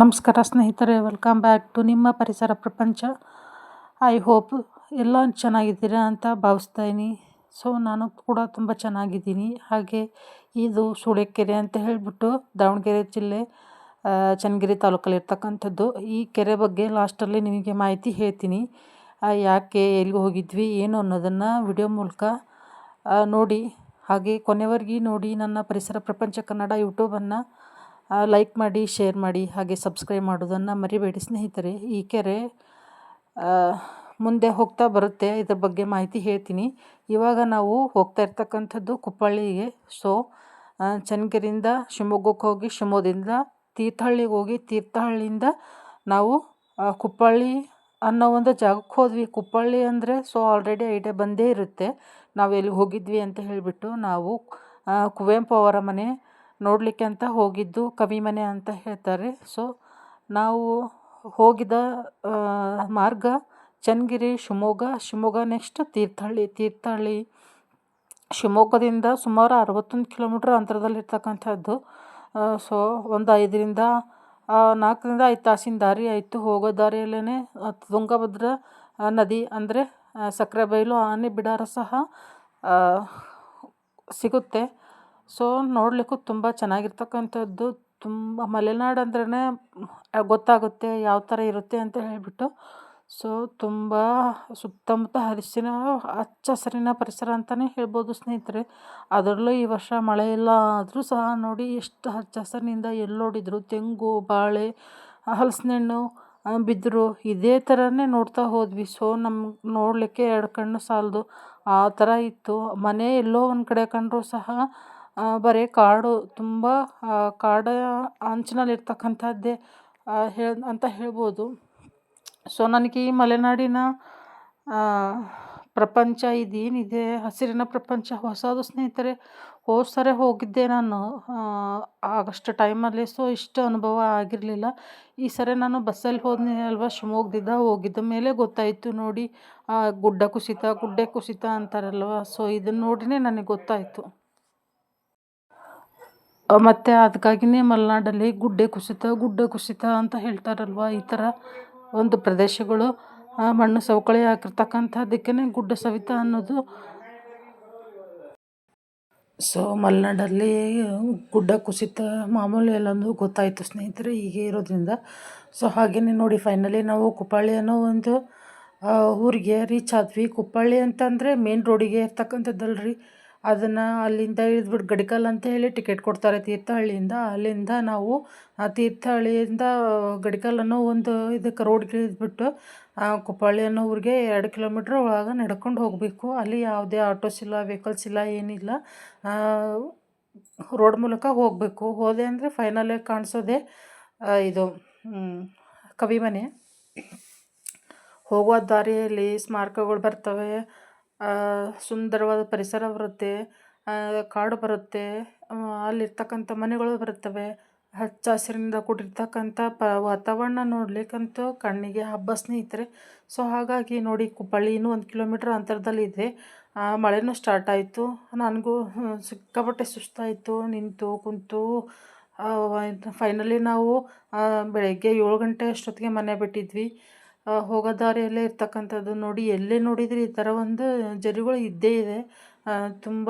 ನಮಸ್ಕಾರ ಸ್ನೇಹಿತರೆ, welcome back to ನಿಮ್ಮ ಪರಿಸರ ಪ್ರಪಂಚ. ಐ ಹೋಪ್ ಎಲ್ಲ ಚೆನ್ನಾಗಿದ್ದೀರಾ ಅಂತ ಭಾವಿಸ್ತಾಯಿನಿ. ಸೊ ನಾನು ಕೂಡ ತುಂಬ ಚೆನ್ನಾಗಿದ್ದೀನಿ. ಹಾಗೆ ಇದು ಸೂಳೆಕೆರೆ ಅಂತ ಹೇಳಿಬಿಟ್ಟು ದಾವಣಗೆರೆ ಜಿಲ್ಲೆ ಚನ್ನಗಿರಿ ತಾಲೂಕಲ್ಲಿ ಇರ್ತಕ್ಕಂಥದ್ದು. ಈ ಕೆರೆ ಬಗ್ಗೆ ಲಾಸ್ಟಲ್ಲಿ ನಿಮಗೆ ಮಾಹಿತಿ ಹೇಳ್ತೀನಿ. ಯಾಕೆ, ಎಲ್ಲಿಗೆ ಹೋಗಿದ್ವಿ, ಏನು ಅನ್ನೋದನ್ನು ವಿಡಿಯೋ ಮೂಲಕ ನೋಡಿ. ಹಾಗೆ ಕೊನೆವರೆಗೆ ನೋಡಿ. ನನ್ನ ಪರಿಸರ ಪ್ರಪಂಚ ಕನ್ನಡ ಯೂಟ್ಯೂಬನ್ನು ಲೈಕ್ ಮಾಡಿ, ಶೇರ್ ಮಾಡಿ, ಹಾಗೆ ಸಬ್ಸ್ಕ್ರೈಬ್ ಮಾಡೋದನ್ನು ಮರಿಬೇಡಿ ಸ್ನೇಹಿತರೆ. ಈ ಕೆರೆ ಮುಂದೆ ಹೋಗ್ತಾ ಬರುತ್ತೆ, ಇದ್ರ ಬಗ್ಗೆ ಮಾಹಿತಿ ಹೇಳ್ತೀನಿ. ಇವಾಗ ನಾವು ಹೋಗ್ತಾ ಇರ್ತಕ್ಕಂಥದ್ದು ಕುಪ್ಪಳ್ಳಿಗೆ. ಸೊ ಚನ್ನಗಿರಿಯಿಂದ ಶಿವಮೊಗ್ಗಕ್ಕೆ ಹೋಗಿ, ಶಿವಮೊಗ್ಗದಿಂದ ತೀರ್ಥಹಳ್ಳಿಗೆ ಹೋಗಿ, ತೀರ್ಥಹಳ್ಳಿಯಿಂದ ನಾವು ಕುಪ್ಪಳ್ಳಿ ಅನ್ನೋ ಒಂದು ಜಾಗಕ್ಕೆ ಹೋದ್ವಿ. ಕುಪ್ಪಳ್ಳಿ ಅಂದರೆ ಸೊ ಆಲ್ರೆಡಿ ಐಡಿಯಾ ಬಂದೇ ಇರುತ್ತೆ ನಾವು ಎಲ್ಲಿ ಹೋಗಿದ್ವಿ ಅಂತ ಹೇಳಿಬಿಟ್ಟು. ನಾವು ಕುವೆಂಪು ಅವರ ಮನೆ ನೋಡಲಿಕ್ಕೆ ಅಂತ ಹೋಗಿದ್ದು, ಕವಿ ಮನೆ ಅಂತ ಹೇಳ್ತಾರೆ. ಸೊ ನಾವು ಹೋಗಿದ ಮಾರ್ಗ ಚನ್ನಗಿರಿ, ಶಿವಮೊಗ್ಗ ನೆಕ್ಸ್ಟ್ ತೀರ್ಥಹಳ್ಳಿ. ಶಿವಮೊಗ್ಗದಿಂದ ಸುಮಾರು 61 ಕಿಲೋಮೀಟ್ರ್ ಅಂತರದಲ್ಲಿರ್ತಕ್ಕಂಥದ್ದು. ಸೊ ಒಂದು 5 ತಾಸಿನ ದಾರಿ ಆಯಿತು. ಹೋಗೋ ದಾರಿಯಲ್ಲೇ ತುಂಗಭದ್ರಾ ನದಿ ಅಂದರೆ ಸಕ್ಕರೆಬೈಲು ಆನೆ ಬಿಡಾರ ಸಹ ಸಿಗುತ್ತೆ. ಸೊ ನೋಡಲಿಕ್ಕೂ ತುಂಬ ಚೆನ್ನಾಗಿರ್ತಕ್ಕಂಥದ್ದು. ತುಂಬ ಮಲೆನಾಡು ಅಂದ್ರೇ ಗೊತ್ತಾಗುತ್ತೆ ಯಾವ ಥರ ಇರುತ್ತೆ ಅಂತ ಹೇಳಿಬಿಟ್ಟು. ಸೊ ತುಂಬ ಸುತ್ತಮುತ್ತ ಹಚ್ಚ ಹಸಿರಿನ ಪರಿಸರ ಅಂತಲೇ ಹೇಳ್ಬೋದು ಸ್ನೇಹಿತರೆ. ಅದರಲ್ಲೂ ಈ ವರ್ಷ ಮಳೆ ಇಲ್ಲ ಆದರೂ ಸಹ ನೋಡಿ ಎಷ್ಟು ಹಚ್ಚ ಹಸಿರಿನಿಂದ ಎಲ್ಲಿ ನೋಡಿದ್ರು ತೆಂಗು, ಬಾಳೆ, ಹಲಸಿನಣ್ಣು, ಬಿದಿರು ಇದೇ ಥರನೇ ನೋಡ್ತಾ ಹೋದ್ವಿ. ಸೊ ನಮ್ಗೆ ನೋಡಲಿಕ್ಕೆ 2 ಕಣ್ಣು ಸಾಲದು ಆ ಥರ ಇತ್ತು. ಮನೆ ಎಲ್ಲೋ ಒಂದು ಕಡೆ ಕಂಡರೂ ಸಹ ಬರೀ ಕಾಡು, ತುಂಬ ಕಾಡ ಅಂಚಿನಲ್ಲಿರ್ತಕ್ಕಂಥದ್ದೇ ಅಂತ ಹೇಳ್ಬೋದು. ಸೊ ನನಗೆ ಈ ಮಲೆನಾಡಿನ ಪ್ರಪಂಚ ಇದೇನಿದೆ, ಹಸಿರಿನ ಪ್ರಪಂಚ ಹೊಸದು ಸ್ನೇಹಿತರೆ. ಹೋದ ಸರಿ ಹೋಗಿದ್ದೆ ನಾನು ಆಗಸ್ಟ್ ಟೈಮಲ್ಲಿ. ಸೊ ಇಷ್ಟು ಅನುಭವ ಆಗಿರಲಿಲ್ಲ. ಈ ಸರಿ ನಾನು ಬಸ್ಸಲ್ಲಿ ಹೋದ್ನಿ ಅಲ್ವಾ, ಶಿವಮೊಗ್ಗದಿಂದ ಹೋಗಿದ್ದ ಮೇಲೆ ಗೊತ್ತಾಯಿತು ನೋಡಿ. ಗುಡ್ಡೆ ಕುಸಿತ ಅಂತಾರಲ್ವ. ಸೊ ಇದನ್ನು ನೋಡಿನೇ ನನಗೆ ಗೊತ್ತಾಯಿತು. ಮತ್ತು ಅದಕ್ಕಾಗಿಯೇ ಮಲೆನಾಡಲ್ಲಿ ಗುಡ್ಡೆ ಕುಸಿತ ಅಂತ ಹೇಳ್ತಾರಲ್ವ. ಈ ಥರ ಒಂದು ಪ್ರದೇಶಗಳು ಮಣ್ಣು ಸವಕಳಿ ಆಗಿರ್ತಕ್ಕಂಥದ್ದಕ್ಕೆ ಗುಡ್ಡ ಸವಿತ ಅನ್ನೋದು. ಸೊ ಮಲೆನಾಡಲ್ಲಿ ಗುಡ್ಡ ಕುಸಿತ ಮಾಮೂಲಿ ಎಲ್ಲೊಂದು ಗೊತ್ತಾಯಿತು ಸ್ನೇಹಿತರೆ, ಹೀಗೆ ಇರೋದ್ರಿಂದ. ಸೊ ಹಾಗೆಯೇ ನೋಡಿ ಫೈನಲಿ ನಾವು ಕುಪ್ಪಳ್ಳಿ ಅನ್ನೋ ಒಂದು ಊರಿಗೆ ರೀಚ್ ಆದ್ವಿ. ಕುಪ್ಪಳ್ಳಿ ಅಂತಂದರೆ ಮೇನ್ ರೋಡಿಗೆ ಇರ್ತಕ್ಕಂಥದ್ದಲ್ರಿ. ಅದನ್ನು ಅಲ್ಲಿಂದ ಇಳಿದ್ಬಿಟ್ಟು ಗಡಿಕಲ್ ಅಂತ ಹೇಳಿ ಟಿಕೆಟ್ ಕೊಡ್ತಾರೆ ತೀರ್ಥಹಳ್ಳಿಯಿಂದ. ಅಲ್ಲಿಂದ ನಾವು ತೀರ್ಥಹಳ್ಳಿಯಿಂದ ಗಡಿಕಲ್ ಅನ್ನೋ ಒಂದು ಇದಕ್ಕೆ ರೋಡ್ಗೆ ಇಳಿದ್ಬಿಟ್ಟು ಕುಪ್ಪಳ್ಳಿ ಅನ್ನೋ ಊರಿಗೆ 2 ಕಿಲೋಮೀಟ್ರ್ ಒಳಗೆ ನಡ್ಕೊಂಡು ಹೋಗಬೇಕು. ಅಲ್ಲಿ ಯಾವುದೇ ಆಟೋಸ್ ಇಲ್ಲ, ವೆಹಿಕಲ್ಸ್ ಇಲ್ಲ, ಏನಿಲ್ಲ. ರೋಡ್ ಮೂಲಕ ಹೋಗಬೇಕು. ಹೋದೆ ಅಂದರೆ ಫೈನಲಾಗಿ ಕಾಣಿಸೋದೆ ಇದು ಕವಿಮನೆ. ಹೋಗುವ ದಾರಿಯಲ್ಲಿ ಸ್ಮಾರಕಗಳು ಬರ್ತವೆ, ಸುಂದರವಾದ ಪರಿಸರ ಬರುತ್ತೆ, ಕಾಡು ಬರುತ್ತೆ, ಅಲ್ಲಿರ್ತಕ್ಕಂಥ ಮನೆಗಳು ಬರುತ್ತವೆ. ಹಚ್ಚ ಹಸಿರಿನಿಂದ ಕೂಡಿರ್ತಕ್ಕಂಥ ವಾತಾವರಣ ನೋಡಲಿಕ್ಕಂತೂ ಕಣ್ಣಿಗೆ ಹಬ್ಬ ಸ್ನೇಹಿತರೆ. ಸೊ ಹಾಗಾಗಿ ನೋಡಿ ಕುಪ್ಪಳ್ಳಿ ಇನ್ನೂ 1 ಕಿಲೋಮೀಟ್ರ್ ಅಂತರದಲ್ಲಿದೆ. ಮಳೆನೂ ಸ್ಟಾರ್ಟ್ ಆಯಿತು. ನನಗೂ ಸಿಕ್ಕಾಪಟ್ಟೆ ಸುಸ್ತಾಯಿತು. ನಿಂತು ಕುಂತು ಫೈನಲಿ ನಾವು ಬೆಳಗ್ಗೆ 7 ಗಂಟೆ ಅಷ್ಟೊತ್ತಿಗೆ ಮನೆ ಬಿಟ್ಟಿದ್ವಿ. ಹೋಗೋ ದಾರಿಯಲ್ಲೇ ಇರ್ತಕ್ಕಂಥದ್ದು ನೋಡಿ, ಎಲ್ಲೇ ನೋಡಿದರೆ ಈ ಥರ ಒಂದು ಜರಿಗಳು ಇದ್ದೇ ಇದೆ. ತುಂಬ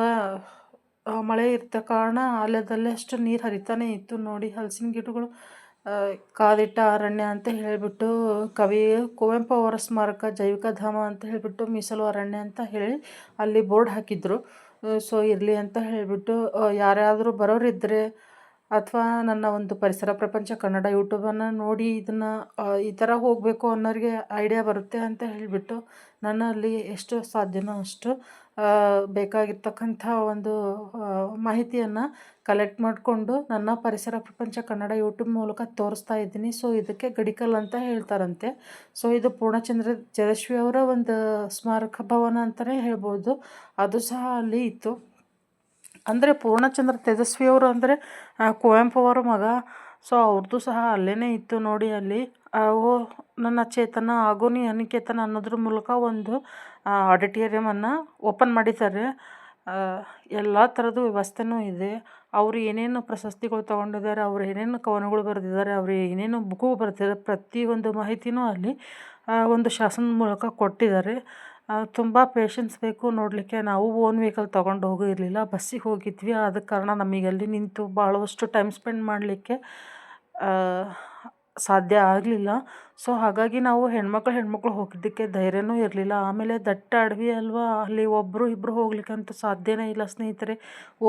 ಮಳೆ ಇರ್ತ ಕಾರಣ ಅಲ್ಲದಲ್ಲೇ ಅಷ್ಟು ನೀರು ಹರಿತಾನೆ ಇತ್ತು ನೋಡಿ. ಹಲಸಿನ ಗಿಡಗಳು, ಕಾದಿಟ್ಟ ಅರಣ್ಯ ಅಂತ ಹೇಳಿಬಿಟ್ಟು ಕವಿ ಕುವೆಂಪು ಅವರ ಸ್ಮಾರಕ ಜೈವಿಕ ಧಾಮ ಅಂತ ಹೇಳಿಬಿಟ್ಟು ಮೀಸಲು ಅರಣ್ಯ ಅಂತ ಹೇಳಿ ಅಲ್ಲಿ ಬೋರ್ಡ್ ಹಾಕಿದ್ರು. ಸೊ ಇರಲಿ ಅಂತ ಹೇಳಿಬಿಟ್ಟು ಯಾರಾದರೂ ಬರೋರಿದ್ದರೆ ಅಥವಾ ನನ್ನ ಒಂದು ಪರಿಸರ ಪ್ರಪಂಚ ಕನ್ನಡ ಯೂಟ್ಯೂಬನ್ನು ನೋಡಿ ಇದನ್ನು ಈ ಥರ ಹೋಗಬೇಕು ಅನ್ನೋರಿಗೆ ಐಡಿಯಾ ಬರುತ್ತೆ ಅಂತ ಹೇಳಿಬಿಟ್ಟು ನನ್ನಲ್ಲಿ ಎಷ್ಟು ಸಾಧ್ಯನೋ ಅಷ್ಟು ಬೇಕಾಗಿರ್ತಕ್ಕಂಥ ಒಂದು ಮಾಹಿತಿಯನ್ನು ಕಲೆಕ್ಟ್ ಮಾಡಿಕೊಂಡು ನನ್ನ ಪರಿಸರ ಪ್ರಪಂಚ ಕನ್ನಡ ಯೂಟ್ಯೂಬ್ ಮೂಲಕ ತೋರಿಸ್ತಾ ಇದ್ದೀನಿ. ಸೊ ಇದಕ್ಕೆ ಗಡಿಕಲ್ ಅಂತ ಹೇಳ್ತಾರಂತೆ. ಸೊ ಇದು ಪೂರ್ಣಚಂದ್ರ ತೇಜಸ್ವಿ ಅವರ ಒಂದು ಸ್ಮಾರಕ ಭವನ ಅಂತಲೇ ಹೇಳ್ಬೋದು. ಅದು ಸಹ ಅಲ್ಲಿ ಇತ್ತು. ಅಂದರೆ ಪೂರ್ಣಚಂದ್ರ ತೇಜಸ್ವಿ ಅವರು ಅಂದರೆ ಕುವೆಂಪು ಅವರ ಮಗ. ಸೊ ಅವ್ರದ್ದು ಸಹ ಅಲ್ಲೇ ಇತ್ತು ನೋಡಿ. ಅಲ್ಲಿ ನನ್ನ ಚೇತನ ಆಗೋನಿ ಅನಿಕೇತನ ಅನ್ನೋದ್ರ ಮೂಲಕ ಒಂದು ಆಡಿಟೋರಿಯಮನ್ನು ಓಪನ್ ಮಾಡಿದ್ದಾರೆ. ಎಲ್ಲ ಥರದ್ದು ವ್ಯವಸ್ಥೆನೂ ಇದೆ. ಅವರು ಏನೇನು ಪ್ರಶಸ್ತಿಗಳು ತೊಗೊಂಡಿದ್ದಾರೆ, ಅವ್ರು ಏನೇನು ಕವನಗಳು ಬರೆದಿದ್ದಾರೆ, ಅವರು ಏನೇನು ಬುಕ್ಕು ಬರ್ತಿದ್ದಾರೆ, ಪ್ರತಿಯೊಂದು ಮಾಹಿತಿನೂ ಅಲ್ಲಿ ಒಂದು ಶಾಸನದ ಮೂಲಕ ಕೊಟ್ಟಿದ್ದಾರೆ. ತುಂಬ ಪೇಷನ್ಸ್ ಬೇಕು ನೋಡಲಿಕ್ಕೆ. ನಾವು ಓನ್ ವೆಹಿಕಲ್ ತೊಗೊಂಡು ಹೋಗಿರಲಿಲ್ಲ, ಬಸ್ಸಿಗೆ ಹೋಗಿದ್ವಿ. ಆದ ಕಾರಣ ನಮಗೆ ಅಲ್ಲಿ ನಿಂತು ಭಾಳಷ್ಟು ಟೈಮ್ ಸ್ಪೆಂಡ್ ಮಾಡಲಿಕ್ಕೆ ಸಾಧ್ಯ ಆಗಲಿಲ್ಲ. ಸೊ ಹಾಗಾಗಿ ನಾವು ಹೆಣ್ಮಕ್ಳು ಹೋಗಿದ್ದಕ್ಕೆ ಧೈರ್ಯನೂ ಇರಲಿಲ್ಲ. ಆಮೇಲೆ ದಟ್ಟ ಅಡವಿ ಅಲ್ವಾ, ಅಲ್ಲಿ ಒಬ್ಬರು ಇಬ್ಬರು ಹೋಗ್ಲಿಕ್ಕಂತೂ ಸಾಧ್ಯನೇ ಇಲ್ಲ ಸ್ನೇಹಿತರೆ.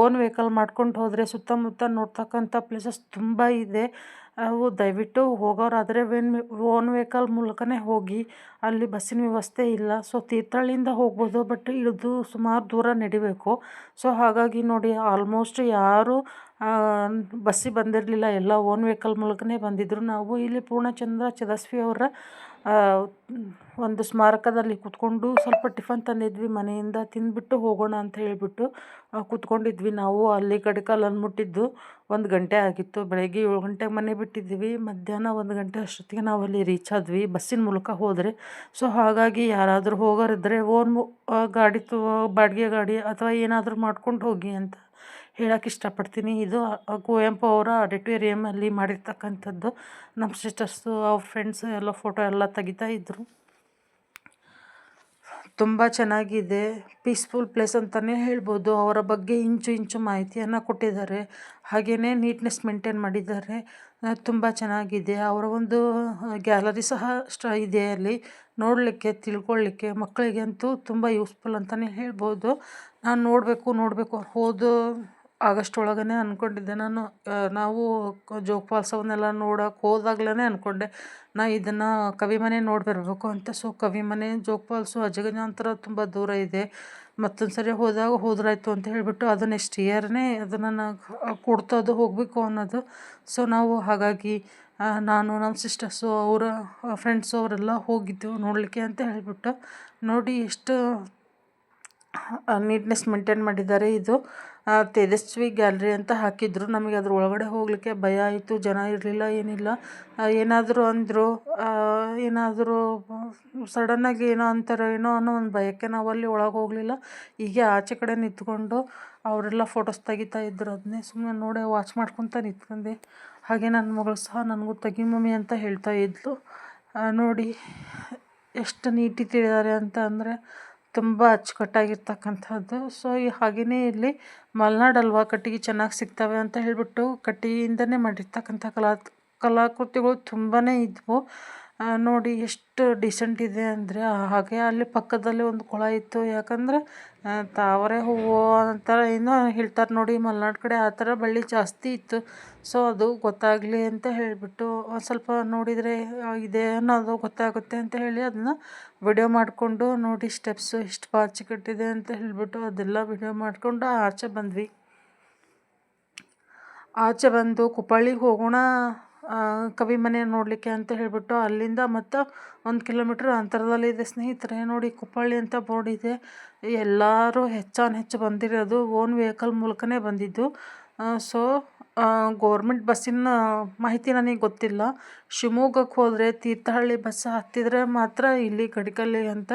ಓನ್ ವೆಹಿಕಲ್ ಮಾಡ್ಕೊಂಡು ಹೋದರೆ ಸುತ್ತಮುತ್ತ ನೋಡ್ತಕ್ಕಂಥ ಪ್ಲೇಸಸ್ ತುಂಬ ಇದೆ. ಅವು ದಯವಿಟ್ಟು ಹೋಗೋರಾದರೆ ಓನ್ ವೆಹಿಕಲ್ ಮೂಲಕನೇ ಹೋಗಿ. ಅಲ್ಲಿ ಬಸ್ಸಿನ ವ್ಯವಸ್ಥೆ ಇಲ್ಲ. ಸೊ ತೀರ್ಥಹಳ್ಳಿಯಿಂದ ಹೋಗ್ಬೋದು, ಬಟ್ ಇಳಿದು ಸುಮಾರು ದೂರ ನಡಿಬೇಕು. ಸೊ ಹಾಗಾಗಿ ನೋಡಿ, ಆಲ್ಮೋಸ್ಟ್ ಯಾರು ಬಸ್ಸಿಗೆ ಬಂದಿರಲಿಲ್ಲ, ಎಲ್ಲ ಓನ್ ವೆಹಿಕಲ್ ಮೂಲಕನೇ ಬಂದಿದ್ದರು. ನಾವು ಇಲ್ಲಿ ಪೂರ್ಣಚಂದ್ರ ತೇಜಸ್ವಿ ಅವರ ಒಂದು ಸ್ಮಾರಕದಲ್ಲಿ ಕೂತ್ಕೊಂಡು ಸ್ವಲ್ಪ ಟಿಫನ್ ತಂದಿದ್ವಿ ಮನೆಯಿಂದ, ತಿಂದುಬಿಟ್ಟು ಹೋಗೋಣ ಅಂತ ಹೇಳಿಬಿಟ್ಟು ಕೂತ್ಕೊಂಡಿದ್ವಿ. ನಾವು ಅಲ್ಲಿ ಗಡಿಕಲ್ಲನ್ನು ಮುಟ್ಟಿದ್ದು 1 ಗಂಟೆ ಆಗಿತ್ತು. ಬೆಳಗ್ಗೆ 7 ಗಂಟೆಗೆ ಮನೆ ಬಿಟ್ಟಿದ್ವಿ. ಮಧ್ಯಾಹ್ನ 1 ಗಂಟೆ ಅಷ್ಟೊತ್ತಿಗೆ ನಾವು ಅಲ್ಲಿ ರೀಚ್ ಆದ್ವಿ, ಬಸ್ಸಿನ ಮೂಲಕ ಹೋದರೆ. ಸೊ ಹಾಗಾಗಿ ಯಾರಾದರೂ ಹೋಗೋರಿದ್ದರೆ ಓನ್ ಗಾಡಿ ಬಾಡಿಗೆ ಗಾಡಿ ಅಥವಾ ಏನಾದರೂ ಮಾಡ್ಕೊಂಡು ಹೋಗಿ ಅಂತ ಹೇಳೋಕೆ ಇಷ್ಟಪಡ್ತೀನಿ. ಇದು ಕುವೆಂಪು ಅವರ ಆಡಿಟೋರಿಯಮಲ್ಲಿ ಮಾಡಿರ್ತಕ್ಕಂಥದ್ದು. ನಮ್ಮ ಸಿಸ್ಟರ್ಸು, ಅವ್ರ ಫ್ರೆಂಡ್ಸು ಎಲ್ಲ ಫೋಟೋ ಎಲ್ಲ ತೆಗಿತಾ ಇದ್ದರು. ತುಂಬ ಚೆನ್ನಾಗಿದೆ, ಪೀಸ್ಫುಲ್ ಪ್ಲೇಸ್ ಅಂತಲೇ ಹೇಳ್ಬೋದು. ಅವರ ಬಗ್ಗೆ ಇಂಚು ಮಾಹಿತಿಯನ್ನು ಕೊಟ್ಟಿದ್ದಾರೆ. ಹಾಗೆಯೇ ನೀಟ್ನೆಸ್ ಮೇಂಟೈನ್ ಮಾಡಿದ್ದಾರೆ. ತುಂಬ ಚೆನ್ನಾಗಿದೆ. ಅವರ ಒಂದು ಗ್ಯಾಲರಿ ಸಹ ಇದೆ ಅಲ್ಲಿ ನೋಡಲಿಕ್ಕೆ, ತಿಳ್ಕೊಳ್ಳಿಕ್ಕೆ. ಮಕ್ಕಳಿಗೆ ಅಂತೂ ತುಂಬ ಯೂಸ್ಫುಲ್ ಅಂತಲೇ ಹೇಳ್ಬೋದು. ನಾನು ನೋಡಬೇಕು ಹೋದ ಆಗಸ್ಟ್ ಒಳಗೇ ಅಂದ್ಕೊಂಡಿದ್ದೆ ನಾನು. ನಾವು ಜೋಗ ಫಾಲ್ಸ್ ಅವನ್ನೆಲ್ಲ ನೋಡೋಕೆ ಹೋದಾಗ್ಲೇ ಅಂದ್ಕೊಂಡೆ ಇದನ್ನು ಕವಿಮನೆ ನೋಡಿ ಬರಬೇಕು ಅಂತ. ಸೊ ಕವಿಮನೆ, ಜೋಗ ಫಾಲ್ಸು, ಅಜಗಜಾಂತರ ತುಂಬ ದೂರ ಇದೆ. ಮತ್ತೊಂದು ಸರಿ ಹೋದ್ರಾಯ್ತು ಅಂತ ಹೇಳಿಬಿಟ್ಟು ಅದು ನೆಕ್ಸ್ಟ್ ಇಯರ್ನೇ ಅದನ್ನು ಕೊಡ್ತೋದು ಹೋಗಬೇಕು ಅನ್ನೋದು. ಸೊ ನಾವು ಹಾಗಾಗಿ ನಾನು, ನಮ್ಮ ಸಿಸ್ಟರ್ಸು, ಅವರ ಫ್ರೆಂಡ್ಸು ಅವರೆಲ್ಲ ಹೋಗಿದ್ದು ನೋಡಲಿಕ್ಕೆ ಅಂತ ಹೇಳಿಬಿಟ್ಟು. ನೋಡಿ ಎಷ್ಟು ನೀಟ್ನೆಸ್ ಮೇಂಟೈನ್ ಮಾಡಿದ್ದಾರೆ. ಇದು ತೇಜಸ್ವಿ ಗ್ಯಾಲರಿ ಅಂತ ಹಾಕಿದ್ರು. ನಮಗೆ ಅದ್ರ ಒಳಗಡೆ ಹೋಗಲಿಕ್ಕೆ ಭಯ ಆಯಿತು, ಜನ ಇರಲಿಲ್ಲ, ಏನಿಲ್ಲ. ಏನಾದರೂ ಅಂದರು, ಏನಾದರೂ ಸಡನ್ನಾಗಿ ಏನೋ ಅಂತಾರೋ ಏನೋ ಅನ್ನೋ ಒಂದು ಭಯಕ್ಕೆ ನಾವು ಅಲ್ಲಿ ಒಳಗೆ ಹೋಗಲಿಲ್ಲ. ಹೀಗೆ ಆಚೆ ಕಡೆ ನಿಂತ್ಕೊಂಡು ಅವರೆಲ್ಲ ಫೋಟೋಸ್ ತೆಗಿತಾ ಇದ್ರು. ಅದನ್ನೇ ಸುಮ್ಮನೆ ನೋಡಿ ವಾಚ್ ಮಾಡ್ಕೊತ ನಿಂತ್ಕೊಂಡೆ. ಹಾಗೆ ನನ್ನ ಮಗಳು ಸಹ ನನಗೂ ತೆಗಿ ಮಮ್ಮಿ ಅಂತ ಹೇಳ್ತಾ ಇದ್ಲು. ನೋಡಿ ಎಷ್ಟು ನೀಟಿಟ್ಟಿದ್ದಾರೆ ಅಂತ ಅಂದರೆ ತುಂಬ ಅಚ್ಚುಕಟ್ಟಾಗಿರ್ತಕ್ಕಂಥದ್ದು. ಸೊ ಹಾಗೆಯೇ ಇಲ್ಲಿ ಮಲೆನಾಡು ಅಲ್ವಾ, ಕಟ್ಟಿಗೆ ಚೆನ್ನಾಗಿ ಸಿಗ್ತವೆ ಅಂತ ಹೇಳಿಬಿಟ್ಟು ಕಟ್ಟಿಗೆಯಿಂದನೇ ಮಾಡಿರ್ತಕ್ಕಂಥ ಕಲಾಕೃತಿಗಳು ತುಂಬಾ ಇದ್ವು. ನೋಡಿ ಎಷ್ಟು ಡಿಸೆಂಟ್ ಇದೆ ಅಂದರೆ. ಹಾಗೆ ಅಲ್ಲಿ ಪಕ್ಕದಲ್ಲಿ ಒಂದು ಕೊಳ ಇತ್ತು. ಯಾಕಂದರೆ ತಾವರೆ ಹೂವು ಅಂತಾರೆ ಏನೋ ಹೇಳ್ತಾರೆ ನೋಡಿ, ಮಲೆನಾಡು ಕಡೆ ಆ ಥರ ಬಳ್ಳಿ ಜಾಸ್ತಿ ಇತ್ತು. ಸೊ ಅದು ಗೊತ್ತಾಗಲಿ ಅಂತ ಹೇಳಿಬಿಟ್ಟು ಒಂದು ಸ್ವಲ್ಪ ನೋಡಿದರೆ ಇದೆ ಅನ್ನೋದು ಗೊತ್ತಾಗುತ್ತೆ ಅಂತ ಹೇಳಿ ಅದನ್ನು ವಿಡಿಯೋ ಮಾಡಿಕೊಂಡು, ನೋಡಿ ಸ್ಟೆಪ್ಸು ಎಷ್ಟು ಕಟ್ಟಿದೆ ಅಂತ ಹೇಳಿಬಿಟ್ಟು ಅದೆಲ್ಲ ವಿಡಿಯೋ ಮಾಡಿಕೊಂಡು ಆಚೆ ಬಂದ್ವಿ. ಆಚೆ ಬಂದು ಕುಪ್ಪಳ್ಳಿಗೆ ಹೋಗೋಣ ಕವಿಮನೆ ನೋಡಲಿಕ್ಕೆ ಅಂತ ಹೇಳಿಬಿಟ್ಟು ಅಲ್ಲಿಂದ ಮತ್ತು 1 ಕಿಲೋಮೀಟ್ರ್ ಅಂತರದಲ್ಲಿದೆ ಸ್ನೇಹಿತರೆ. ನೋಡಿ ಕುಪ್ಪಳ್ಳಿ ಅಂತ ಬೋರ್ಡ್ ಇದೆ. ಎಲ್ಲರೂ ಹೆಚ್ಚು ಬಂದಿರೋದು ಓನ್ ವೆಹಿಕಲ್ ಮೂಲಕನೇ ಬಂದಿದ್ದು. ಸೊ ಗೌರ್ಮೆಂಟ್ ಬಸ್ಸಿನ ಮಾಹಿತಿ ನನಗೆ ಗೊತ್ತಿಲ್ಲ. ಶಿವಮೊಗ್ಗಕ್ಕೆ ಹೋದರೆ ತೀರ್ಥಹಳ್ಳಿ ಬಸ್ ಹತ್ತಿದರೆ ಮಾತ್ರ ಇಲ್ಲಿ ಗಡಿಕಲ್ಲಿ ಅಂತ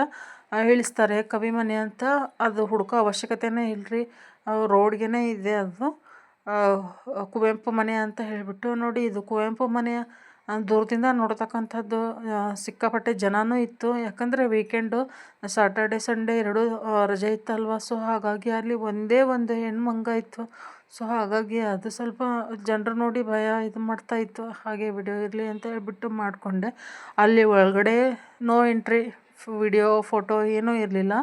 ಇಳಿಸ್ತಾರೆ, ಕವಿಮನೆ ಅಂತ. ಅದು ಹುಡುಕೋ ಅವಶ್ಯಕತೆನೇ ಇಲ್ಲರಿ, ರೋಡ್ಗೆ ಇದೆ ಅದು. ಕುವೆಂಪು ಮನೆ ಅಂತ ಹೇಳಿಬಿಟ್ಟು. ನೋಡಿ ಇದು ಕುವೆಂಪು ಮನೆಯ ದೂರದಿಂದ ನೋಡ್ತಕ್ಕಂಥದ್ದು. ಸಿಕ್ಕಾಪಟ್ಟೆ ಜನನೂ ಇತ್ತು, ಯಾಕಂದರೆ ವೀಕೆಂಡು, ಸಾಟರ್ಡೆ ಸಂಡೇ 2 ರಜೆ ಇತ್ತಲ್ವ. ಸೊ ಹಾಗಾಗಿ ಅಲ್ಲಿ ಒಂದೇ ಒಂದು ಹೆಣ್ಣು ಮಂಗ ಇತ್ತು. ಸೊ ಹಾಗಾಗಿ ಅದು ಸ್ವಲ್ಪ ಜನರು ನೋಡಿ ಭಯ ಇದು ಮಾಡ್ತಾಯಿತ್ತು. ಹಾಗೆ ವಿಡಿಯೋ ಇರಲಿ ಅಂತ ಹೇಳ್ಬಿಟ್ಟು ಮಾಡಿಕೊಂಡೆ. ಅಲ್ಲಿ ಒಳಗಡೆ ನೋ ಎಂಟ್ರಿ, ವಿಡಿಯೋ ಫೋಟೋ ಏನೂ ಇರಲಿಲ್ಲ.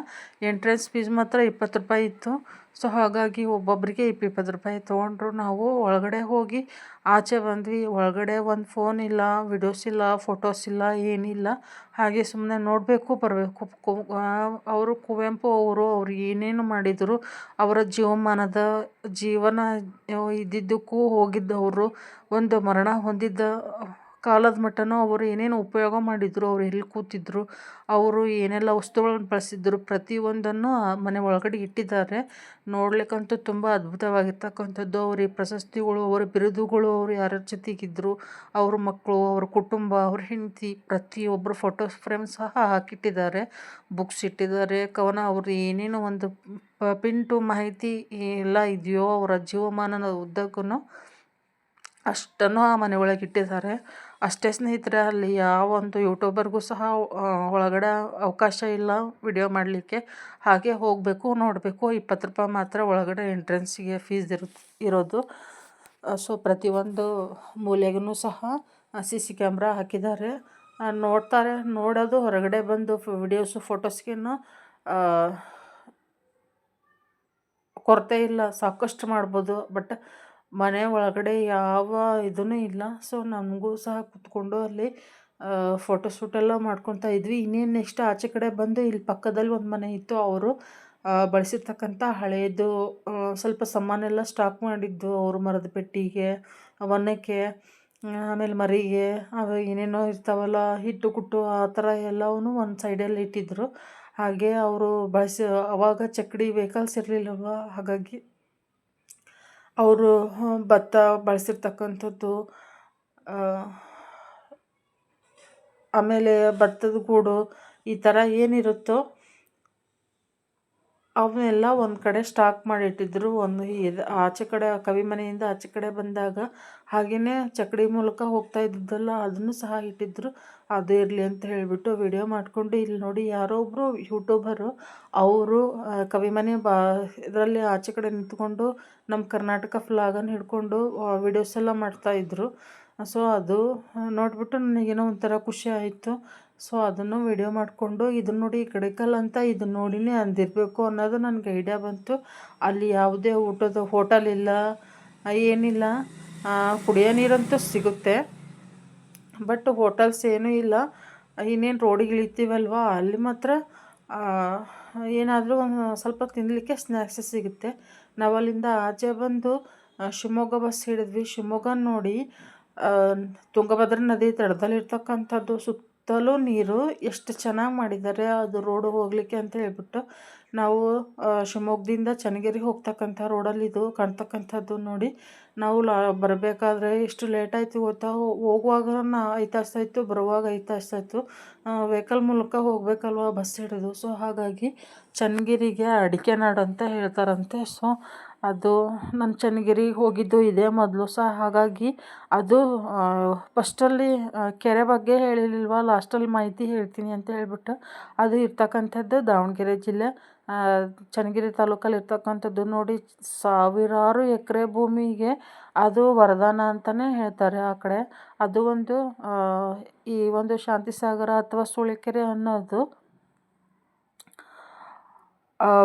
ಎಂಟ್ರೆನ್ಸ್ ಫೀಸ್ ಮಾತ್ರ 20 ರೂಪಾಯಿ ಇತ್ತು. ಸೊ ಹಾಗಾಗಿ ಒಬ್ಬೊಬ್ಬರಿಗೆ 20 ರೂಪಾಯಿ ತೊಗೊಂಡ್ರು. ನಾವು ಒಳಗಡೆ ಹೋಗಿ ಆಚೆ ಬಂದ್ವಿ. ಒಳಗಡೆ ಒಂದು ಫೋನ್ ಇಲ್ಲ, ವಿಡಿಯೋಸ್ ಇಲ್ಲ, ಫೋಟೋಸ್ ಇಲ್ಲ, ಏನಿಲ್ಲ. ಹಾಗೆ ಸುಮ್ಮನೆ ನೋಡಬೇಕು ಬರಬೇಕು. ಅವರು ಕುವೆಂಪು ಅವರು ಏನೇನು ಮಾಡಿದರು, ಅವರ ಜೀವನ ಇದ್ದಿದ್ದಕ್ಕೂ ಹೋಗಿದ್ದವರು, ಒಂದು ಮರಣ ಹೊಂದಿದ್ದ ಕಾಲದ ಮಟ್ಟನೂ ಅವರು ಏನೇನು ಉಪಯೋಗ ಮಾಡಿದರು, ಅವ್ರು ಎಲ್ಲಿ ಕೂತಿದ್ರು, ಅವರು ಏನೆಲ್ಲ ವಸ್ತುಗಳನ್ನು ಬಳಸಿದ್ರು, ಪ್ರತಿಯೊಂದನ್ನು ಆ ಮನೆ ಒಳಗಡೆ ಇಟ್ಟಿದ್ದಾರೆ. ನೋಡ್ಲಿಕ್ಕಂತೂ ತುಂಬ ಅದ್ಭುತವಾಗಿರ್ತಕ್ಕಂಥದ್ದು. ಅವ್ರ ಈ ಪ್ರಶಸ್ತಿಗಳು, ಅವರ ಬಿರುದುಗಳು, ಅವರು ಯಾರ್ಯಾರ ಜೊತೆಗಿದ್ರು, ಅವ್ರ ಮಕ್ಕಳು, ಅವ್ರ ಕುಟುಂಬ, ಅವ್ರ ಹೆಂಡತಿ, ಪ್ರತಿಯೊಬ್ಬರು ಫೋಟೋ ಫ್ರೇಮ್ ಸಹ ಹಾಕಿಟ್ಟಿದ್ದಾರೆ. ಬುಕ್ಸ್ ಇಟ್ಟಿದ್ದಾರೆ, ಕವನ, ಅವ್ರದ್ದು ಏನೇನು ಒಂದು ಪಿಂಟು ಮಾಹಿತಿ ಎಲ್ಲ ಇದೆಯೋ ಅವರ ಜೀವಮಾನದ ಉದ್ದಕ್ಕೂ ಅಷ್ಟನ್ನು ಆ ಮನೆ ಒಳಗೆ ಇಟ್ಟಿದ್ದಾರೆ. ಅಷ್ಟೇ ಸ್ನೇಹಿತರೆ, ಅಲ್ಲಿ ಯಾವ ಒಂದು ಯೂಟ್ಯೂಬರ್ಗೂ ಸಹ ಒಳಗಡೆ ಅವಕಾಶ ಇಲ್ಲ ವಿಡಿಯೋ ಮಾಡಲಿಕ್ಕೆ. ಹಾಗೆ ಹೋಗಬೇಕು, ನೋಡಬೇಕು. 20 ರೂಪಾಯಿ ಮಾತ್ರ ಒಳಗಡೆ ಎಂಟ್ರೆನ್ಸಿಗೆ ಫೀಸ್ ಇರೋದು. ಸೊ ಪ್ರತಿಯೊಂದು ಮೂಲೆಗೂ ಸಹ CC ಕ್ಯಾಮ್ರಾ ಹಾಕಿದ್ದಾರೆ. ನೋಡ್ತಾರೆ, ನೋಡೋದು, ಹೊರಗಡೆ ಬಂದು ವಿಡಿಯೋಸು ಫೋಟೋಸ್ಗೇನು ಕೊರತೆ ಇಲ್ಲ, ಸಾಕಷ್ಟು ಮಾಡ್ಬೋದು. ಬಟ್ ಮನೆ ಒಳಗಡೆ ಯಾವ ಇದೂ ಇಲ್ಲ. ಸೊ ನಮಗೂ ಸಹ ಕೂತ್ಕೊಂಡು ಅಲ್ಲಿ ಫೋಟೋ ಶೂಟೆಲ್ಲ ಮಾಡ್ಕೊತಾ ಇದ್ವಿ. ಇನ್ನೇನು ನೆಕ್ಸ್ಟ್ ಆಚೆ ಕಡೆ ಬಂದು ಇಲ್ಲಿ ಪಕ್ಕದಲ್ಲಿ ಒಂದು ಮನೆ ಇತ್ತು, ಅವರು ಬಳಸಿರ್ತಕ್ಕಂಥ ಹಳೆಯದು ಸ್ವಲ್ಪ ಸಾಮಾನೆಲ್ಲ ಸ್ಟಾಕ್ ಮಾಡಿದ್ದು. ಅವರು ಮರದ ಪೆಟ್ಟಿಗೆ, ಒನಕೆ, ಆಮೇಲೆ ಮರಿಗೆ, ಅವು ಏನೇನೋ ಇರ್ತಾವಲ್ಲ, ಹಿಟ್ಟು ಕುಟ್ಟು ಆ ಥರ ಎಲ್ಲವೂ ಒಂದು ಸೈಡಲ್ಲಿ ಇಟ್ಟಿದ್ದರು. ಹಾಗೆ ಅವರು ಅವಾಗ ಚಕ್ಕಡಿ ವೆಹಿಕಲ್ಸ್ ಇರಲಿಲ್ಲವ, ಹಾಗಾಗಿ ಅವರು ಭತ್ತ ಬಳಸಿರ್ತಕ್ಕಂಥದ್ದು, ಆಮೇಲೆ ಭತ್ತದ ಗೂಡು, ಈ ಥರ ಏನಿರುತ್ತೋ ಅವನ್ನೆಲ್ಲ ಒಂದು ಕಡೆ ಸ್ಟಾಕ್ ಮಾಡಿಟ್ಟಿದ್ರು. ಒಂದು ಆಚೆ ಕಡೆ ಕವಿ ಮನೆಯಿಂದ ಆಚೆ ಕಡೆ ಬಂದಾಗ ಹಾಗೆಯೇ ಚಕ್ಕಡಿ ಮೂಲಕ ಹೋಗ್ತಾ ಇದ್ದಿದ್ದಲ್ಲ, ಅದನ್ನು ಸಹ ಇಟ್ಟಿದ್ರು. ಅದು ಇರಲಿ ಅಂತ ಹೇಳಿಬಿಟ್ಟು ವಿಡಿಯೋ ಮಾಡಿಕೊಂಡು, ಇಲ್ಲಿ ನೋಡಿ ಯಾರೋ ಒಬ್ಬರು ಯೂಟ್ಯೂಬರು, ಅವರು ಕವಿಮನೆ ಇದರಲ್ಲಿ ಆಚೆ ಕಡೆ ನಿಂತ್ಕೊಂಡು ನಮ್ಮ ಕರ್ನಾಟಕ ಫ್ಲಾಗನ್ನು ಹಿಡ್ಕೊಂಡು ವಿಡಿಯೋಸ್ ಎಲ್ಲ ಮಾಡ್ತಾಯಿದ್ರು. ಸೊ ಅದು ನೋಡಿಬಿಟ್ಟು ನನಗೇನೋ ಒಂಥರ ಖುಷಿ ಆಯಿತು. ಸೊ ಅದನ್ನು ವಿಡಿಯೋ ಮಾಡಿಕೊಂಡು, ಇದನ್ನು ನೋಡಿ ಕಡೆಕಲ್ ಅಂತ, ಇದನ್ನು ನೋಡಿನೇ ಅಂದಿರಬೇಕು ಅನ್ನೋದು ನನಗೆ ಐಡಿಯಾ ಬಂತು. ಅಲ್ಲಿ ಯಾವುದೇ ಊಟದ ಹೋಟೆಲ್ ಇಲ್ಲ, ಏನಿಲ್ಲ. ಕುಡಿಯೋ ನೀರಂತೂ ಸಿಗುತ್ತೆ, ಬಟ್ ಹೋಟೆಲ್ಸ್ ಏನೂ ಇಲ್ಲ. ಇನ್ನೇನು ರೋಡಿಗೆ ಇಳಿತೀವಲ್ವ, ಅಲ್ಲಿ ಮಾತ್ರ ಏನಾದರೂ ಒಂದು ಸ್ವಲ್ಪ ತಿನ್ನಲಿಕ್ಕೆ ಸ್ನ್ಯಾಕ್ಸ್ ಸಿಗುತ್ತೆ. ನಾವು ಅಲ್ಲಿಂದ ಆಚೆ ಬಂದು ಶಿವಮೊಗ್ಗ ಬಸ್ ಹಿಡಿದ್ವಿ. ಶಿವಮೊಗ್ಗ ನೋಡಿ, ತುಂಗಭದ್ರಾ ನದಿ ದಡದಲ್ಲಿರ್ತಕ್ಕಂಥದ್ದು, ಸುತ್ತಲೂ ನೀರು, ಎಷ್ಟು ಚೆನ್ನಾಗಿ ಮಾಡಿದ್ದಾರೆ ಅದು ರೋಡು ಹೋಗಲಿಕ್ಕೆ ಅಂತ ಹೇಳ್ಬಿಟ್ಟು. ನಾವು ಶಿವಮೊಗ್ಗದಿಂದ ಚನ್ನಗಿರಿಗೆ ಹೋಗ್ತಕ್ಕಂಥ ರೋಡಲ್ಲಿ ಇದು ಕಾಣ್ತಕ್ಕಂಥದ್ದು ನೋಡಿ. ನಾವು ಬರಬೇಕಾದ್ರೆ ಎಷ್ಟು ಲೇಟ್ ಆಯಿತು ಗೊತ್ತಾ? ಹೋಗುವಾಗ 5 ತಾಸಾಯಿತು, ಬರುವಾಗ 5 ತಾಸಾಯಿತು. ವೆಹಿಕಲ್ ಮೂಲಕ ಹೋಗಬೇಕಲ್ವ ಬಸ್ ಹಿಡಿದು. ಸೊ ಹಾಗಾಗಿ ಚನ್ನಗಿರಿಗೆ ಅಡಿಕೆ ನಾಡು ಅಂತ ಹೇಳ್ತಾರಂತೆ. ಸೊ ಅದು ನಾನು ಚನ್ನಗಿರಿಗೆ ಹೋಗಿದ್ದು ಇದೇ ಮೊದಲು ಸಹ, ಹಾಗಾಗಿ ಅದು ಫಸ್ಟಲ್ಲಿ ಕೆರೆ ಬಗ್ಗೆ ಹೇಳಿಲ್ವ, ಲಾಸ್ಟಲ್ಲಿ ಮಾಹಿತಿ ಹೇಳ್ತೀನಿ ಅಂತ ಹೇಳ್ಬಿಟ್ಟು. ಅದು ಇರ್ತಕ್ಕಂಥದ್ದು ದಾವಣಗೆರೆ ಜಿಲ್ಲೆ ಚನ್ನಗಿರಿ ತಾಲೂಕಲ್ಲಿ ಇರ್ತಕ್ಕಂಥದ್ದು. ನೋಡಿ, ಸಾವಿರಾರು ಎಕರೆ ಭೂಮಿಗೆ ಅದು ವರದಾನ ಅಂತಲೇ ಹೇಳ್ತಾರೆ ಆ ಕಡೆ. ಅದು ಒಂದು ಈ ಒಂದು ಶಾಂತಿಸಾಗರ ಅಥವಾ ಸೂಳೆಕೆರೆ ಅನ್ನೋದು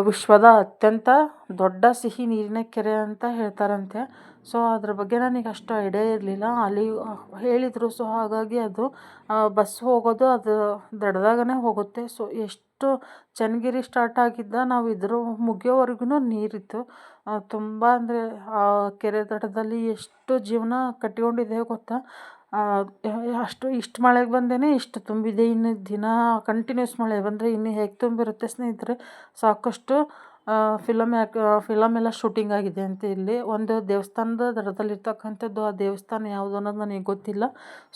ವಿಶ್ವದ ಅತ್ಯಂತ ದೊಡ್ಡ ಸಿಹಿ ನೀರಿನ ಕೆರೆ ಅಂತ ಹೇಳ್ತಾರಂತೆ. ಸೊ ಅದ್ರ ಬಗ್ಗೆ ನನಗೆ ಅಷ್ಟು ಐಡಿಯಾ ಇರಲಿಲ್ಲ, ಅಲ್ಲಿ ಹೇಳಿದರು. ಸೊ ಹಾಗಾಗಿ ಅದು ಬಸ್ ಹೋಗೋದು ಅದು ದಡದಾಗನೇ ಹೋಗುತ್ತೆ. ಸೊ ಎಷ್ಟು ಚನ್ನಗಿರಿ ಸ್ಟಾರ್ಟ್ ಆಗಿದ್ದ ನಾವು ಇದ್ರ ಮುಗಿಯೋವರೆಗೂ ನೀರಿತ್ತು. ತುಂಬ ಅಂದರೆ ಆ ಕೆರೆ ದಡದಲ್ಲಿ ಎಷ್ಟು ಜೀವನ ಕಟ್ಕೊಂಡಿದೆ ಗೊತ್ತಾ? ಇಷ್ಟು ಮಳೆಗೆ ಬಂದೇ ಇಷ್ಟು ತುಂಬಿದೆ. ಇನ್ನು ದಿನ ಕಂಟಿನ್ಯೂಸ್ ಮಳೆ ಬಂದರೆ ಇನ್ನು ಹೇಗೆ ತುಂಬಿರುತ್ತೆ ಸ್ನೇಹಿತರೆ? ಸಾಕಷ್ಟು ಫಿಲಮ್ ಎಲ್ಲ ಶೂಟಿಂಗ್ ಆಗಿದೆ ಅಂತ ಇಲ್ಲಿ. ಒಂದು ದೇವಸ್ಥಾನದ ದಡದಲ್ಲಿರ್ತಕ್ಕಂಥದ್ದು. ಆ ದೇವಸ್ಥಾನ ಯಾವುದು ಅನ್ನೋದು ನನಗೆ ಗೊತ್ತಿಲ್ಲ.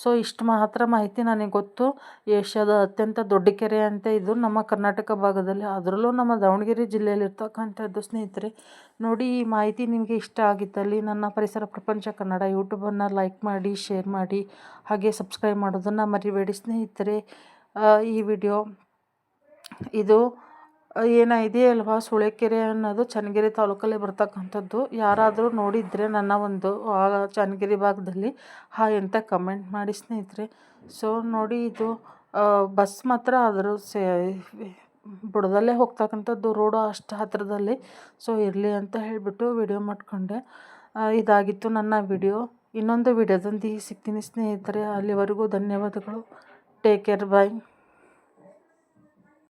ಸೊ ಇಷ್ಟು ಮಾತ್ರ ಮಾಹಿತಿ ನನಗೆ ಗೊತ್ತು. ಏಷ್ಯಾದ ಅತ್ಯಂತ ದೊಡ್ಡ ಕೆರೆ ಅಂತ ಇದು ನಮ್ಮ ಕರ್ನಾಟಕ ಭಾಗದಲ್ಲಿ, ಅದರಲ್ಲೂ ನಮ್ಮ ದಾವಣಗೆರೆ ಜಿಲ್ಲೆಯಲ್ಲಿರ್ತಕ್ಕಂಥದ್ದು ಸ್ನೇಹಿತರೆ. ನೋಡಿ, ಈ ಮಾಹಿತಿ ನಿಮಗೆ ಇಷ್ಟ ಆಗಿದ್ದಲ್ಲಿ ನನ್ನ ಪರಿಸರ ಪ್ರಪಂಚ ಕನ್ನಡ ಯೂಟ್ಯೂಬನ್ನು ಲೈಕ್ ಮಾಡಿ, ಶೇರ್ ಮಾಡಿ, ಹಾಗೆ ಸಬ್ಸ್ಕ್ರೈಬ್ ಮಾಡೋದನ್ನು ಮರಿಬೇಡಿ ಸ್ನೇಹಿತರೆ. ಈ ವಿಡಿಯೋ ಇದು ಏನಿದೆ ಅಲ್ವಾ, ಸೂಳೆಕೆರೆ ಅನ್ನೋದು ಚನ್ನಗಿರಿ ತಾಲೂಕಲ್ಲಿ ಬರ್ತಕ್ಕಂಥದ್ದು. ಯಾರಾದರೂ ನೋಡಿದರೆ ನನ್ನ ಒಂದು ಚನ್ನಗಿರಿ ಭಾಗದಲ್ಲಿ ಹಾಯ್ ಅಂತ ಕಮೆಂಟ್ ಮಾಡಿ ಸ್ನೇಹಿತರೆ. ಸೊ ನೋಡಿ, ಇದು ಬಸ್ ಮಾತ್ರ ಅದರ ಬುಡದಲ್ಲೇ ಹೋಗ್ತಕ್ಕಂಥದ್ದು, ರೋಡು ಅಷ್ಟು ಹತ್ತಿರದಲ್ಲಿ. ಸೊ ಇರಲಿ ಅಂತ ಹೇಳಿಬಿಟ್ಟು ವಿಡಿಯೋ ಮಾಡಿಕೊಂಡೆ. ಇದಾಗಿತ್ತು ನನ್ನ ವಿಡಿಯೋ. ಇನ್ನೊಂದು ವಿಡಿಯೋದೊಂದಿಗೆ ಸಿಗ್ತೀನಿ ಸ್ನೇಹಿತರೆ. ಅಲ್ಲಿವರೆಗೂ ಧನ್ಯವಾದಗಳು. ಟೇಕ್ ಕೇರ್, ಬಾಯ್.